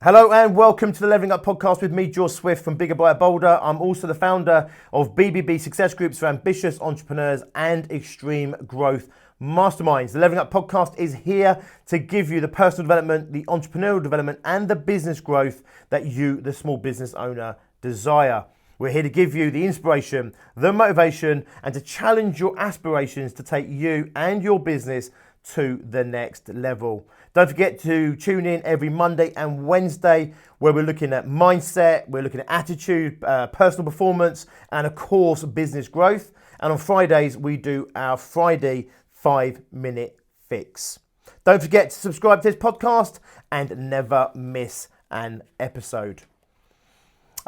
Hello and welcome to the Leveling Up podcast with me, George Swift from Bigger Buyer Bolder. I'm also the founder of BBB Success Groups for ambitious entrepreneurs and extreme growth masterminds. The Leveling Up podcast is here to give you the personal development, the entrepreneurial development, and the business growth that you, the small business owner, desire. We're here to give you the inspiration, the motivation, and to challenge your aspirations to take you and your business to the next level. Don't forget to tune in every Monday and Wednesday where we're looking at mindset, we're looking at attitude, personal performance, and of course, business growth. And on Fridays, we do our Friday 5-minute fix. Don't forget to subscribe to this podcast and never miss an episode.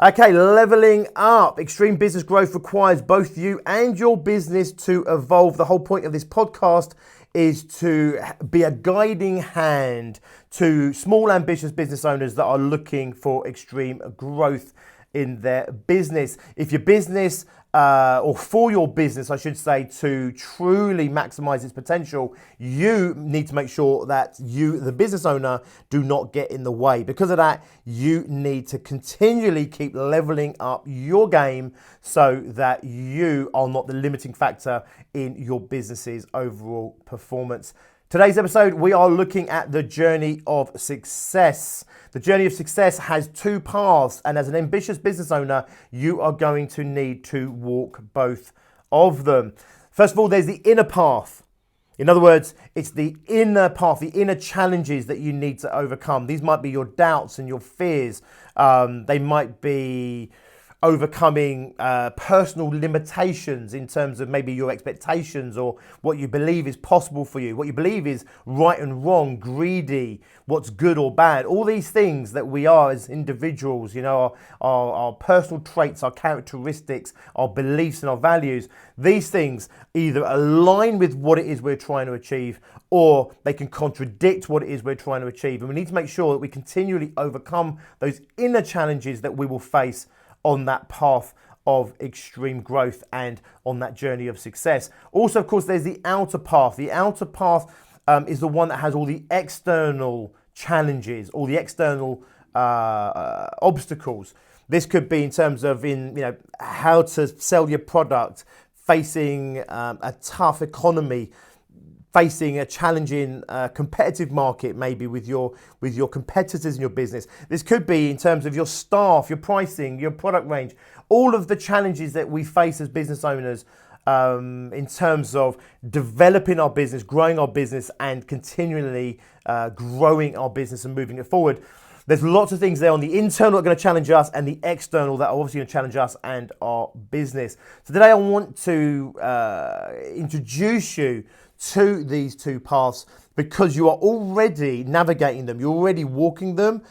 Okay, leveling up. Extreme business growth requires both you and your business to evolve. The whole point of this podcast is to be a guiding hand to small, ambitious business owners that are looking for extreme growth in their business. If your business, or for your business, I should say, to truly maximize its potential, you need to make sure that you, the business owner, do not get in the way. Because of that, you need to continually keep leveling up your game so that you are not the limiting factor in your business's overall performance. Today's episode, we are looking at the journey of success. The journey of success has two paths, and as an ambitious business owner, you are going to need to walk both of them. First of all, there's the inner path. In other words, it's the inner path, the inner challenges that you need to overcome. These might be your doubts and your fears. They might be overcoming personal limitations in terms of maybe your expectations or what you believe is possible for you, what you believe is right and wrong, greedy, what's good or bad. All these things that we are as individuals, you know, our personal traits, our characteristics, our beliefs and our values, these things either align with what it is we're trying to achieve or they can contradict what it is we're trying to achieve. And we need to make sure that we continually overcome those inner challenges that we will face on that path of extreme growth and on that journey of success. Also, of course, there's the outer path. The outer path is the one that has all the external challenges, all the external obstacles. This could be in terms of how to sell your product, facing a tough economy, facing a challenging competitive market, maybe with your competitors in your business. This could be in terms of your staff, your pricing, your product range, all of the challenges that we face as business owners in terms of developing our business, growing our business, and continually growing our business and moving it forward. There's lots of things there on the internal that are going to challenge us and the external that are obviously going to challenge us and our business. So today I want to introduce you to these two paths because you are already navigating them, you're already walking them.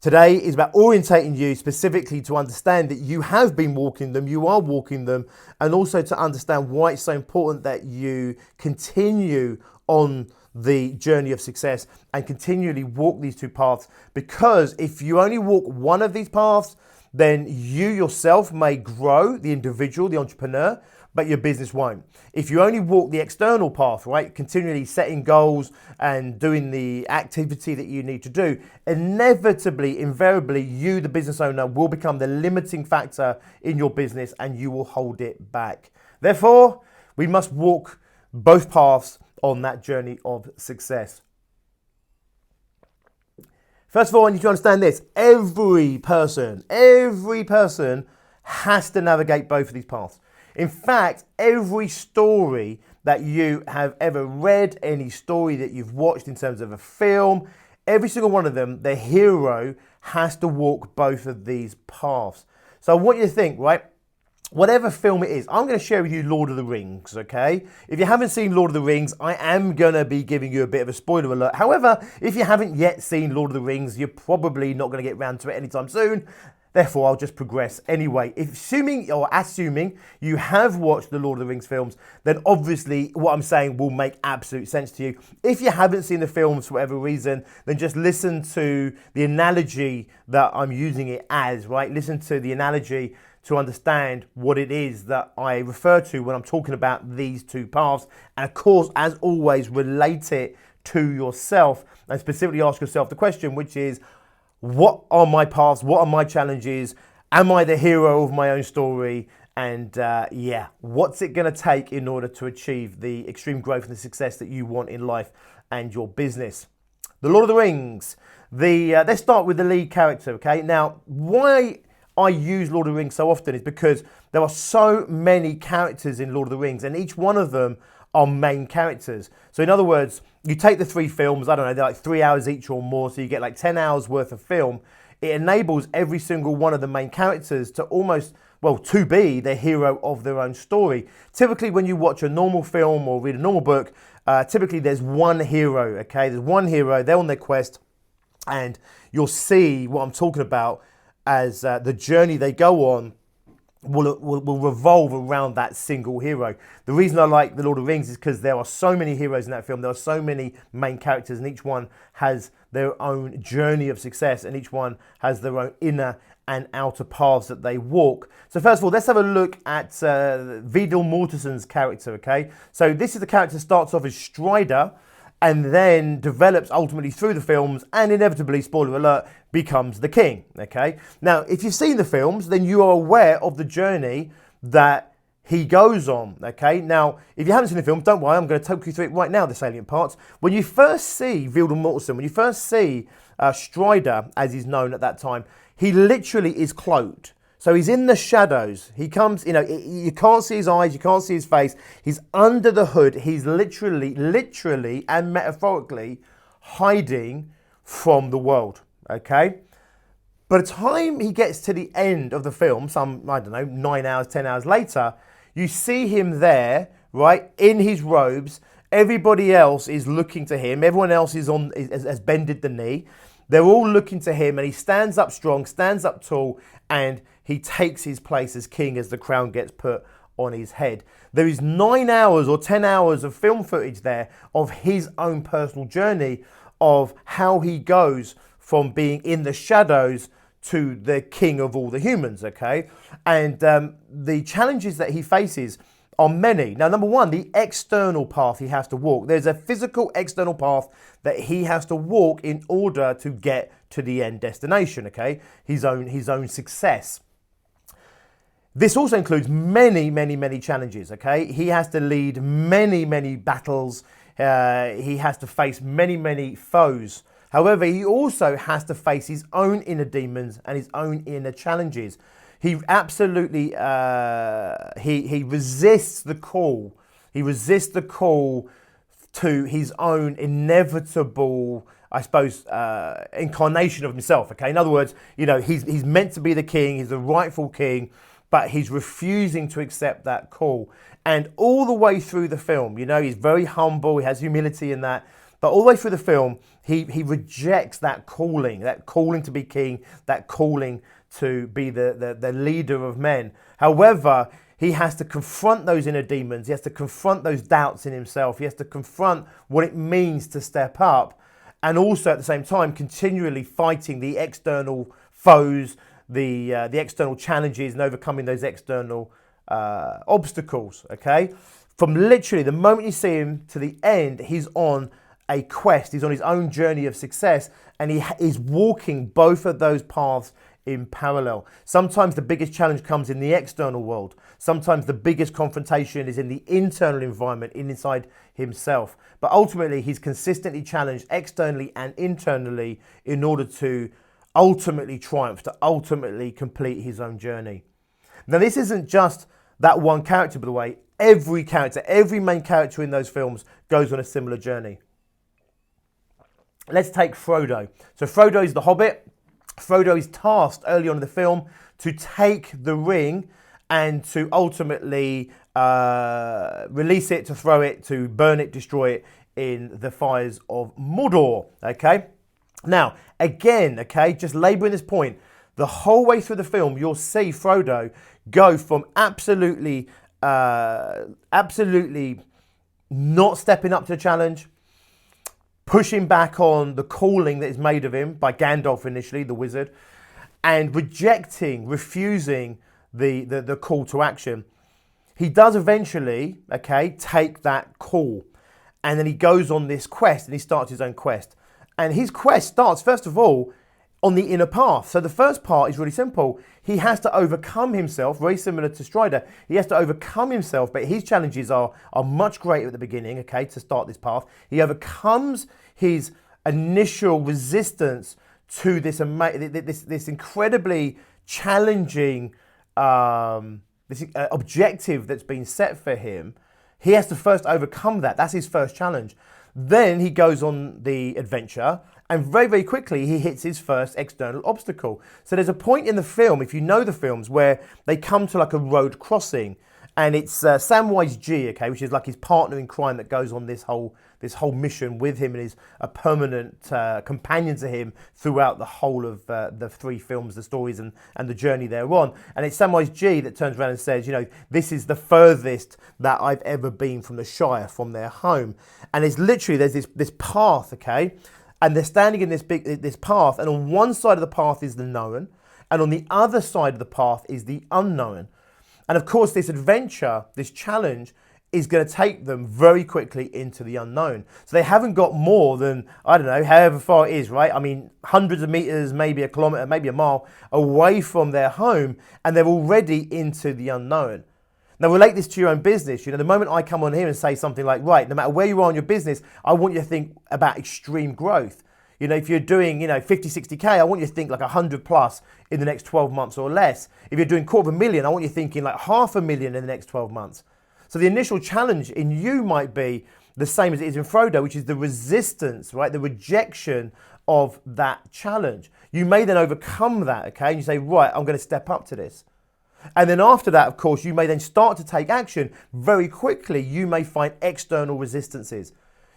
Today is about orientating you specifically to understand that you have been walking them, you are walking them, and also to understand why it's so important that you continue on the journey of success and continually walk these two paths. Because if you only walk one of these paths, then you yourself may grow, the individual, the entrepreneur, but your business won't. If you only walk the external path, right, continually setting goals and doing the activity that you need to do, inevitably, invariably, you, the business owner, will become the limiting factor in your business and you will hold it back. Therefore, we must walk both paths on that journey of success. First of all, I need you to understand this. Every person has to navigate both of these paths. In fact, every story that you have ever read, any story that you've watched in terms of a film, every single one of them, the hero has to walk both of these paths. So I want you to think, right? Whatever film it is, I'm going to share with you Lord of the Rings, okay? If you haven't seen Lord of the Rings, I am going to be giving you a bit of a spoiler alert. However, if you haven't yet seen Lord of the Rings, you're probably not going to get around to it anytime soon. Therefore, I'll just progress anyway. Assuming you have watched the Lord of the Rings films, then obviously what I'm saying will make absolute sense to you. If you haven't seen the films for whatever reason, then just listen to the analogy that I'm using it as, right? Listen to the analogy to understand what it is that I refer to when I'm talking about these two paths. And of course, as always, relate it to yourself and specifically ask yourself the question, which is, what are my paths? What are my challenges? Am I the hero of my own story? And what's it going to take in order to achieve the extreme growth and the success that you want in life and your business? The Lord of the Rings. Let's start with the lead character, okay? Now, why I use Lord of the Rings so often is because there are so many characters in Lord of the Rings, and each one of them are main characters. So in other words, you take the 3 films, I don't know, they're like 3 hours each or more, so you get like 10 hours worth of film. It enables every single one of the main characters to to be the hero of their own story. Typically, when you watch a normal film or read a normal book, typically there's one hero, okay? There's one hero, they're on their quest, and you'll see what I'm talking about as the journey they go on will revolve around that single hero. The reason I like The Lord of the Rings is because there are so many heroes in that film. There are so many main characters, and each one has their own journey of success, and each one has their own inner and outer paths that they walk. So first of all, let's have a look at Vigdil Mortensen's character, okay? So this is the character that starts off as Strider, and then develops ultimately through the films, and inevitably, spoiler alert, becomes the king, okay? Now, if you've seen the films, then you are aware of the journey that he goes on, okay? Now, if you haven't seen the films, don't worry, I'm going to take you through it right now, the salient parts. When you first see Vigdil Mortensen, when you first see Strider, as he's known at that time, he literally is cloaked. So he's in the shadows. He comes, you can't see his eyes, you can't see his face. He's under the hood. He's literally and metaphorically hiding from the world, okay? By the time he gets to the end of the film, 9 hours, 10 hours later, you see him there, right, in his robes. Everybody else is looking to him. Everyone else has bended the knee. They're all looking to him, and he stands up strong, stands up tall, and he takes his place as king as the crown gets put on his head. There is 9 hours or 10 hours of film footage there of his own personal journey of how he goes from being in the shadows to the king of all the humans, okay? And the challenges that he faces are many. Now, number one, the external path he has to walk. There's a physical external path that he has to walk in order to get to the end destination, okay? His own success. This also includes many challenges, okay? He has to lead many battles. He has to face many foes. However, he also has to face his own inner demons and his own inner challenges. He absolutely, he resists the call. He resists the call to his own inevitable, I suppose, incarnation of himself, okay? In other words, he's meant to be the king, he's the rightful king, but he's refusing to accept that call. And all the way through the film, he's very humble, he has humility in that, but all the way through the film, he rejects that calling to be king, that calling to be the leader of men. However, he has to confront those inner demons. He has to confront those doubts in himself. He has to confront what it means to step up, and also at the same time continually fighting the external foes, the external challenges, and overcoming those external obstacles. Okay, from literally the moment you see him to the end, he's on a quest. He's on his own journey of success, and he is walking both of those paths in parallel. Sometimes the biggest challenge comes in the external world. Sometimes the biggest confrontation is in the internal environment, inside himself. But ultimately, he's consistently challenged externally and internally in order to ultimately triumph, to ultimately complete his own journey. Now, this isn't just that one character, by the way. Every character, every main character in those films goes on a similar journey. Let's take Frodo. So Frodo is the Hobbit. Frodo is tasked early on in the film to take the ring and to ultimately release it, to throw it, to burn it, destroy it in the fires of Mordor, okay? Now, again, okay, just labouring this point, the whole way through the film, you'll see Frodo go from absolutely not stepping up to the challenge, pushing back on the calling that is made of him by Gandalf initially, the wizard, and refusing the call to action. He does eventually, okay, take that call, and then he goes on this quest, and he starts his own quest. And his quest starts, first of all, on the inner path. So the first part is really simple. He has to overcome himself, very similar to Strider. He has to overcome himself, but his challenges are much greater at the beginning, okay, to start this path. He overcomes his initial resistance to this incredibly challenging objective that's been set for him. He has to first overcome that. That's his first challenge. Then he goes on the adventure, and very, very quickly he hits his first external obstacle. So there's a point in the film, if you know the films, where they come to like a road crossing, and it's Samwise G, okay, which is like his partner in crime that goes on this whole mission with him and is a permanent companion to him throughout the whole of the three films, the stories and the journey they're on. And it's Samwise G that turns around and says, you know, this is the furthest that I've ever been from the Shire, from their home. And it's literally, there's this path, okay, and they're standing in this path, and on one side of the path is the known, and on the other side of the path is the unknown. And of course, this adventure, this challenge, is going to take them very quickly into the unknown. So they haven't got more than, I don't know, however far it is, right? I mean, hundreds of meters, maybe a kilometer, maybe a mile away from their home, and they're already into the unknown. Now, relate this to your own business. You know, the moment I come on here and say something like, right, no matter where you are in your business, I want you to think about extreme growth. You know, if you're doing, 50, 60K, I want you to think like 100 plus in the next 12 months or less. If you're doing $250,000, I want you thinking like $500,000 in the next 12 months. So the initial challenge in you might be the same as it is in Frodo, which is the resistance, right? The rejection of that challenge. You may then overcome that, okay? And you say, right, I'm going to step up to this. And then after that, of course, you may then start to take action. Very quickly, you may find external resistances.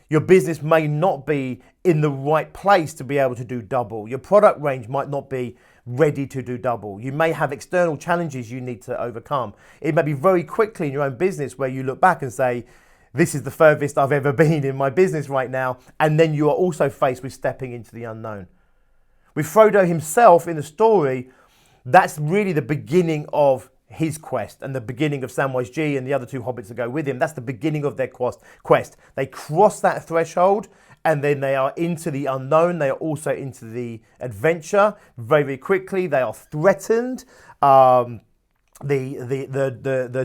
Your business may not be in the right place to be able to do double. Your product range might not be ready to do double. You may have external challenges you need to overcome. It may be very quickly in your own business where you look back and say, this is the furthest I've ever been in my business right now. And then you are also faced with stepping into the unknown. With Frodo himself in the story, that's really the beginning of his quest and the beginning of Samwise G and the other two hobbits that go with him. That's the beginning of their quest. They cross that threshold and then they are into the unknown. They are also into the adventure very, very quickly. They are threatened. The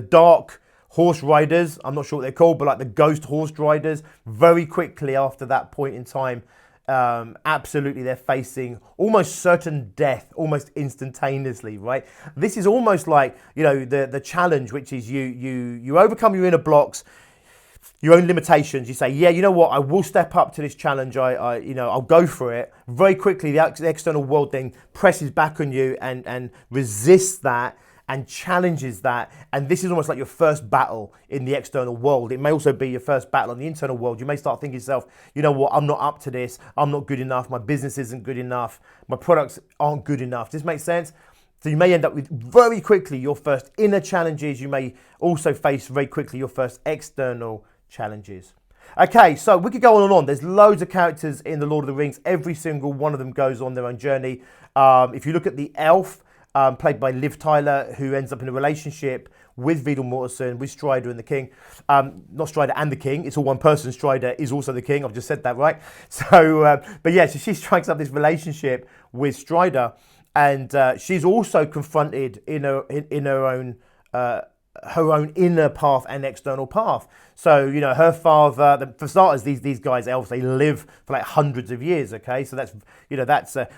dark horse riders, I'm not sure what they're called, but like the ghost horse riders, very quickly after that point in time, absolutely they're facing almost certain death almost instantaneously, right? This is almost like, the challenge, which is you overcome your inner blocks, your own limitations. You say, yeah, you know what, I will step up to this challenge. I'll go for it. Very quickly the external world then presses back on you and resists that and challenges that. And this is almost like your first battle in the external world. It may also be your first battle on the internal world. You may start thinking to yourself, you know what, I'm not up to this. I'm not good enough. My business isn't good enough. My products aren't good enough. Does this make sense? So you may end up with very quickly your first inner challenges. You may also face very quickly your first external challenges. Okay, so we could go on and on. There's loads of characters in The Lord of the Rings. Every single one of them goes on their own journey. If you look at the elf, played by Liv Tyler, who ends up in a relationship with Viggo Mortensen, with Strider and the King. Not Strider and the King, it's all one person. Strider is also the King, I've just said that right. So, but yeah, so she strikes up this relationship with Strider, and she's also confronted in her own inner path and external path. So, her father, for starters, these guys, elves, they live for like hundreds of years, okay? So that's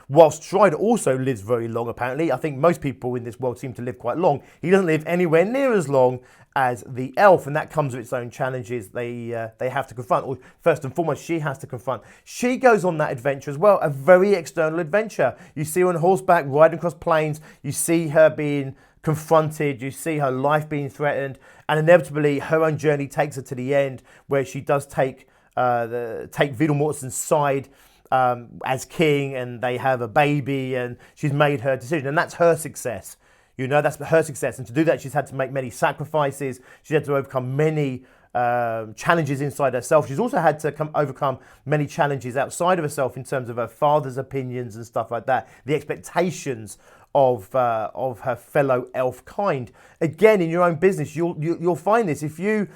whilst Strider also lives very long, apparently. I think most people in this world seem to live quite long. He doesn't live anywhere near as long as the elf, and that comes with its own challenges they have to confront, or first and foremost, she has to confront. She goes on that adventure as well, a very external adventure. You see her on horseback, riding across plains. You see her being confronted, you see her life being threatened, and inevitably her own journey takes her to the end, where she does take Viggo Mortensen's side as king, and they have a baby, and she's made her decision, and that's her success. That's her success, and to do that, she's had to make many sacrifices. She's had to overcome many challenges inside herself. She's also had to overcome many challenges outside of herself in terms of her father's opinions and stuff like that, the expectations of her fellow elf kind. Again, in your own business, you'll find this. If you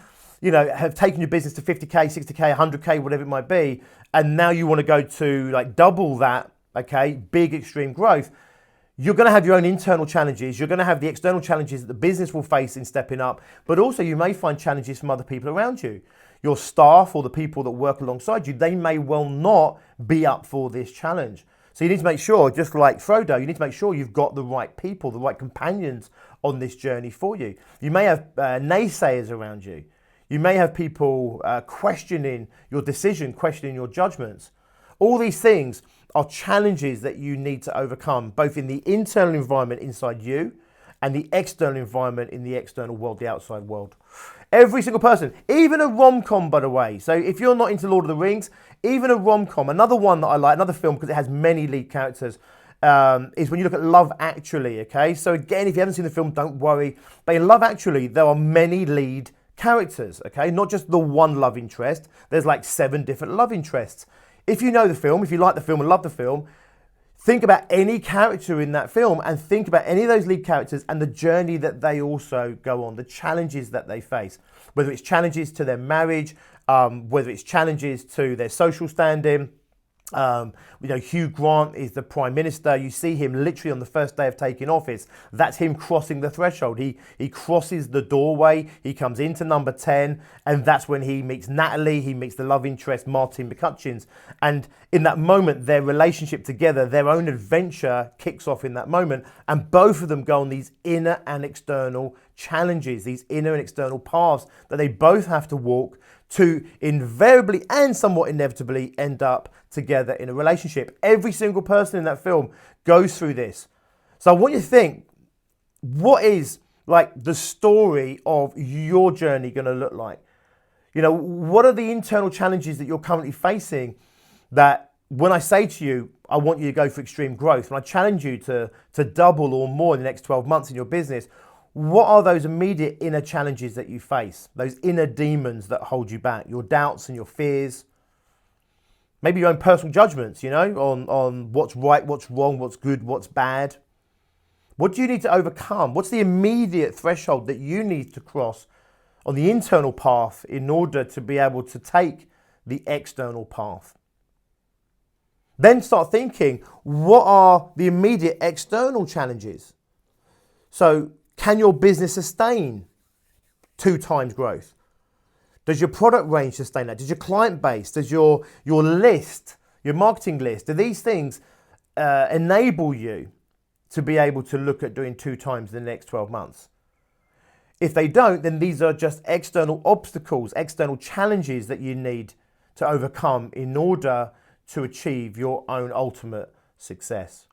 have taken your business to 50K, 60K, 100K, whatever it might be, and now you want to go to like double that okay, big extreme growth, you're going to have your own internal challenges. You're going to have the external challenges that the business will face in stepping up, but also you may find challenges from other people around you. Your staff or the people that work alongside you, they may well not be up for this challenge. So you need to make sure, just like Frodo, you need to make sure you've got the right people, the right companions on this journey for you. You may have naysayers around you. You may have people questioning your decision, questioning your judgments. All these things are challenges that you need to overcome, both in the internal environment inside you and the external environment in the external world, the outside world. Every single person, even a rom-com, by the way. So if you're not into Lord of the Rings, even a rom-com, another one that I like, another film, because it has many lead characters, is when you look at Love Actually, okay? So again, if you haven't seen the film, don't worry. But in Love Actually, there are many lead characters, okay? Not just the one love interest. There's like 7 different love interests. If you know the film, if you like the film and love the film, think about any character in that film and think about any of those lead characters and the journey that they also go on, the challenges that they face, whether it's challenges to their marriage, whether it's challenges to their social standing. Hugh Grant is the Prime Minister. You see him literally on the first day of taking office. That's him crossing the threshold. He crosses the doorway. He comes into number 10, and that's when he meets Natalie. He meets the love interest, Martin McCutcheons. And in that moment, their relationship together, their own adventure kicks off in that moment. And both of them go on these inner and external challenges, these inner and external paths that they both have to walk to invariably and somewhat inevitably end up together in a relationship. Every single person in that film goes through this. So I want you to think, what is like the story of your journey going to look like? You know, what are the internal challenges that you're currently facing that when I say to you, I want you to go for extreme growth, when I challenge you to double or more in the next 12 months in your business, what are those immediate inner challenges that you face? Those inner demons that hold you back, your doubts and your fears, maybe your own personal judgments, on what's right, what's wrong, what's good, what's bad. What do you need to overcome? What's the immediate threshold that you need to cross on the internal path in order to be able to take the external path? Then start thinking, what are the immediate external challenges? So, can your business sustain 2 times growth? Does your product range sustain that? Does your client base, does your list, your marketing list, do these things enable you to be able to look at doing 2 times in the next 12 months? If they don't, then these are just external obstacles, external challenges that you need to overcome in order to achieve your own ultimate success.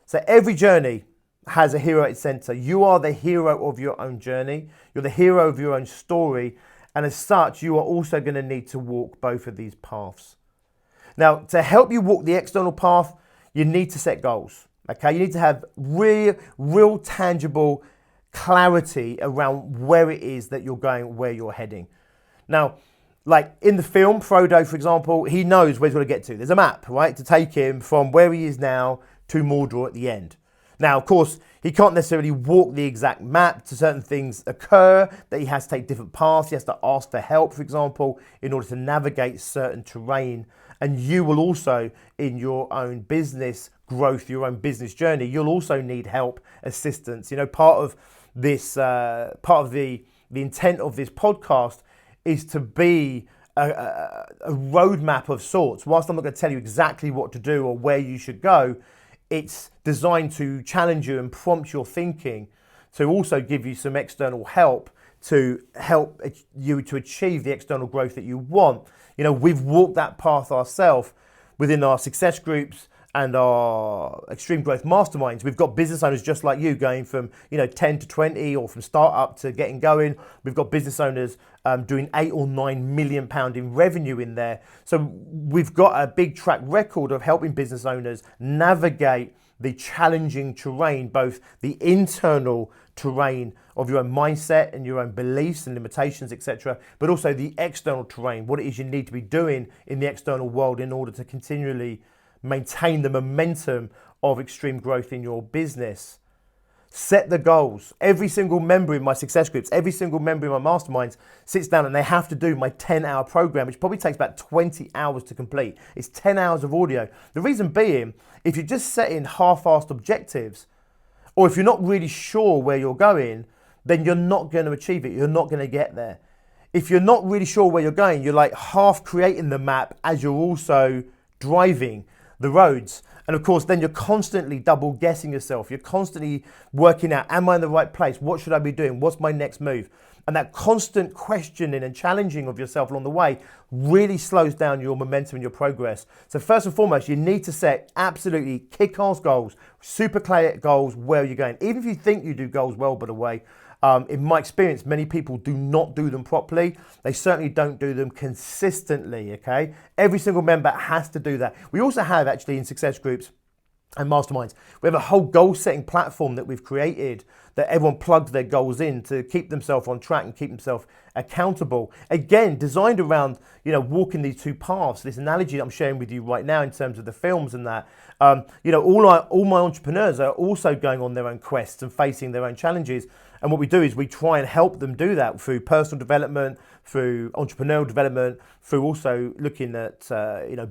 So every journey has a hero at its center. You are the hero of your own journey. You're the hero of your own story. And as such, you are also going to need to walk both of these paths. Now, to help you walk the external path, you need to set goals. Okay, you need to have real tangible clarity around where it is that you're going, where you're heading. Now, like in the film, Frodo, for example, he knows where he's going to get to. There's a map, right, to take him from where he is now to Mordor at the end. Now, of course, he can't necessarily walk the exact map. Certain things occur that he has to take different paths. He has to ask for help, for example, in order to navigate certain terrain. And you will also, in your own business growth, your own business journey, you'll also need help, assistance. Part of this, part of the intent of this podcast is to be a roadmap of sorts. Whilst I'm not going to tell you exactly what to do or where you should go, it's designed to challenge you and prompt your thinking, to also give you some external help to help you to achieve the external growth that you want. We've walked that path ourselves within our success groups and our extreme growth masterminds. We've got business owners just like you going from 10 to 20 or from startup to getting going. We've got business owners doing 8 or 9 million pound in revenue in there. So we've got a big track record of helping business owners navigate the challenging terrain, both the internal terrain of your own mindset and your own beliefs and limitations, etc., but also the external terrain, what it is you need to be doing in the external world in order to continually maintain the momentum of extreme growth in your business. Set the goals. Every single member in my success groups, every single member in my masterminds sits down and they have to do my 10-hour program, which probably takes about 20 hours to complete. It's 10 hours of audio. The reason being, if you're just setting half-assed objectives, or if you're not really sure where you're going, then you're not going to achieve it. You're not going to get there. If you're not really sure where you're going, you're like half creating the map as you're also driving the roads. And of course, then you're constantly double guessing yourself. You're constantly working out, am I in the right place? What should I be doing? What's my next move? And that constant questioning and challenging of yourself along the way really slows down your momentum and your progress. So first and foremost, you need to set absolutely kick-ass goals, super clear goals, where you're going. Even if you think you do goals well, by the way, in my experience, many people do not do them properly. They certainly don't do them consistently, okay? Every single member has to do that. We also have actually in success groups and masterminds, we have a whole goal setting platform that we've created that everyone plugs their goals in to keep themselves on track and keep themselves accountable. Again, designed around, walking these two paths, this analogy that I'm sharing with you right now in terms of the films and that. All my entrepreneurs are also going on their own quests and facing their own challenges. And what we do is we try and help them do that through personal development, through entrepreneurial development, through also looking at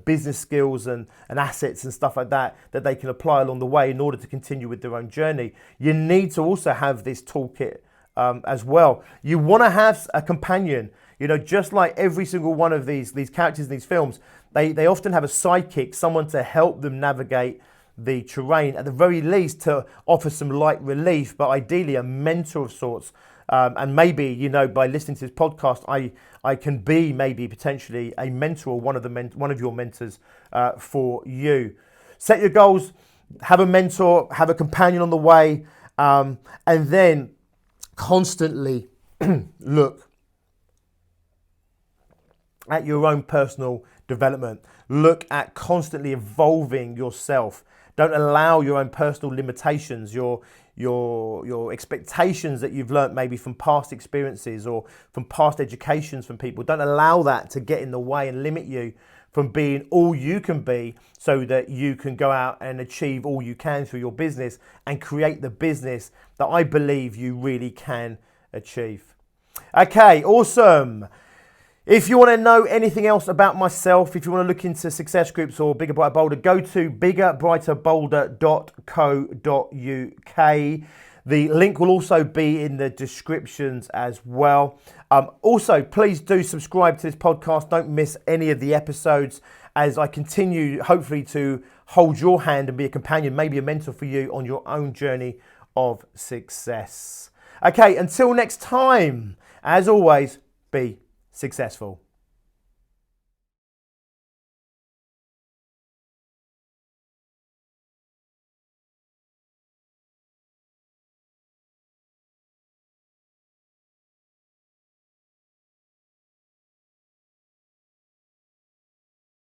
business skills and assets and stuff like that they can apply along the way in order to continue with their own journey. You need to also have this toolkit as well. You want to have a companion. Just like every single one of these characters in these films, they often have a sidekick, someone to help them navigate the terrain, at the very least to offer some light relief, but ideally a mentor of sorts. And maybe, by listening to this podcast, I can be maybe potentially a mentor or one of your mentors for you. Set your goals, have a mentor, have a companion on the way, and then constantly look at your own personal development. Look at constantly evolving yourself. Don't allow your own personal limitations, your expectations that you've learnt maybe from past experiences or from past educations from people. Don't allow that to get in the way and limit you from being all you can be, so that you can go out and achieve all you can through your business and create the business that I believe you really can achieve. Okay, awesome. If you want to know anything else about myself, if you want to look into success groups or Bigger Brighter Bolder, go to biggerbrighterbolder.co.uk. The link will also be in the descriptions as well. Also, please do subscribe to this podcast. Don't miss any of the episodes as I continue, hopefully, to hold your hand and be a companion, maybe a mentor for you on your own journey of success. Okay, until next time, as always, be successful.